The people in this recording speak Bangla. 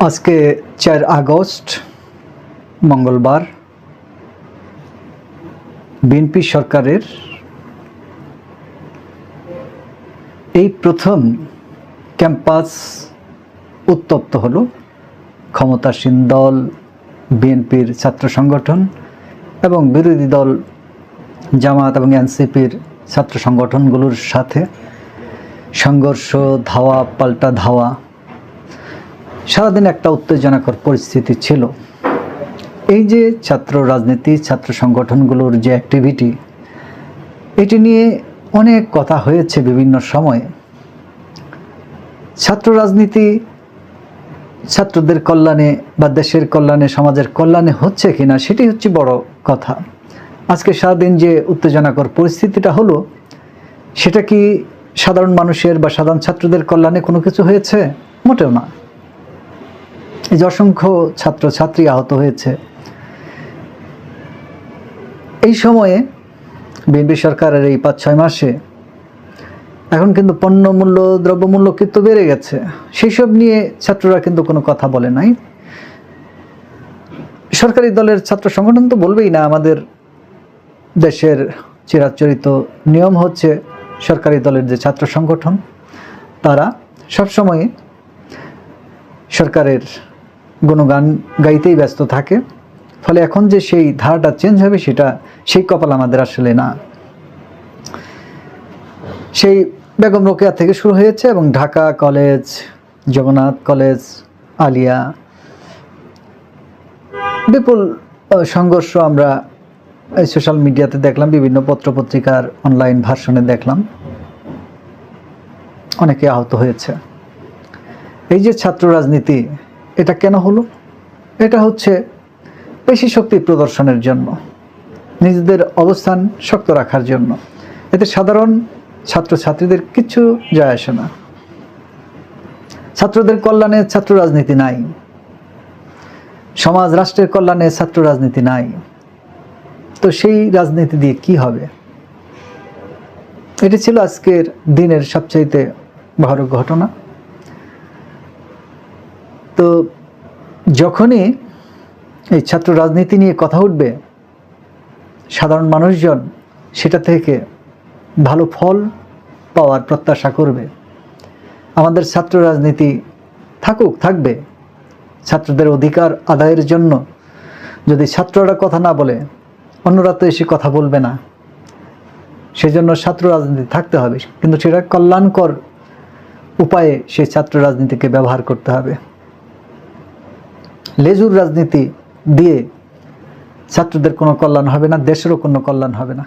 আজকে 4 আগস্ট মঙ্গলবার বিএনপি সরকারের এই প্রথম ক্যাম্পাস উত্তপ্ত হলো। ক্ষমতাসীন দল বিএনপির ছাত্র সংগঠন এবং বিরোধী দল জামাত এবং এনসিপির ছাত্র সংগঠনগুলোর সাথে সংঘর্ষ, ধাওয়া পাল্টা ধাওয়া, সারাদিন একটা উত্তেজনাকর পরিস্থিতি ছিল। এই যে ছাত্র রাজনীতি, ছাত্র সংগঠনগুলোর যে অ্যাক্টিভিটি, এটি নিয়ে অনেক কথা হয়েছে বিভিন্ন সময়ে। ছাত্র রাজনীতি ছাত্রদের কল্যাণে বা দেশের কল্যাণে, সমাজের কল্যাণে হচ্ছে কিনা, সেটি হচ্ছে বড় কথা। আজকে সারাদিন যে উত্তেজনাকর পরিস্থিতিটা হলো, সেটা কি সাধারণ মানুষের বা সাধারণ ছাত্রদের কল্যাণে কোনো কিছু হয়েছে? মোটেও না। এই যে অসংখ্য ছাত্রছাত্রী আহত হয়েছে, এই সময়ে বিএনপি সরকারের এই 5-6 মাসে এখন কিন্তু পণ্যমূল্য, দ্রব্যমূল্য কিন্তু বেড়ে গেছে। সেই সব নিয়ে ছাত্ররা কিন্তু কোনো কথা বলে নাই। সরকারি দলের ছাত্র সংগঠন তো বলবেই না। আমাদের দেশের চিরাচরিত নিয়ম হচ্ছে, সরকারি দলের যে ছাত্র সংগঠন, তারা সবসময় সরকারের গুণগান গাইতেই ব্যস্ত থাকে। ফলে এখন যে সেই ধারাটা চেঞ্জ হবে, সেই কপাল আমাদের আসলে না। সেই বেগম রোকেয়া থেকে শুরু হয়েছে এবং ঢাকা কলেজ, জগন্নাথ কলেজ, আলিয়া, বিপুল সংঘর্ষ আমরা এই সোশ্যাল মিডিয়াতে দেখলাম, বিভিন্ন পত্রপত্রিকার অনলাইন ভার্সনে দেখলাম, অনেকে আহত হয়েছে। এই যে ছাত্র রাজনীতি, এটা কেন হলো? এটা হচ্ছে পেশি শক্তি প্রদর্শনের জন্য, নিজেদের অবস্থান শক্ত রাখার জন্য। এতে সাধারণ ছাত্রছাত্রীদের কিছু যায় আসে না। ছাত্রদের কল্যাণে ছাত্র রাজনীতি নাই, সমাজ রাষ্ট্রের কল্যাণে ছাত্র রাজনীতি নাই। তো সেই রাজনীতি দিয়ে কি হবে? এটি ছিল আজকের দিনের সবচাইতে বড় ঘটনা। তো যখনই এই ছাত্র রাজনীতি নিয়ে কথা উঠবে, সাধারণ মানুষজন সেটা থেকে ভালো ফল পাওয়ার প্রত্যাশা করবে। আমাদের ছাত্র রাজনীতি থাকবে। ছাত্রদের অধিকার আদায়ের জন্য যদি ছাত্ররা কথা না বলে, অন্যরা তো এসে কথা বলবে না। সেজন্য ছাত্র রাজনীতি থাকতে হবে, কিন্তু সেটা কল্যাণকর উপায়ে সেই ছাত্র রাজনীতিকে ব্যবহার করতে হবে। লেজুর রাজনীতি দিয়ে ছাত্রদের কোনো কল্যাণ হবে না, দেশেরও কোনো কল্যাণ হবে না।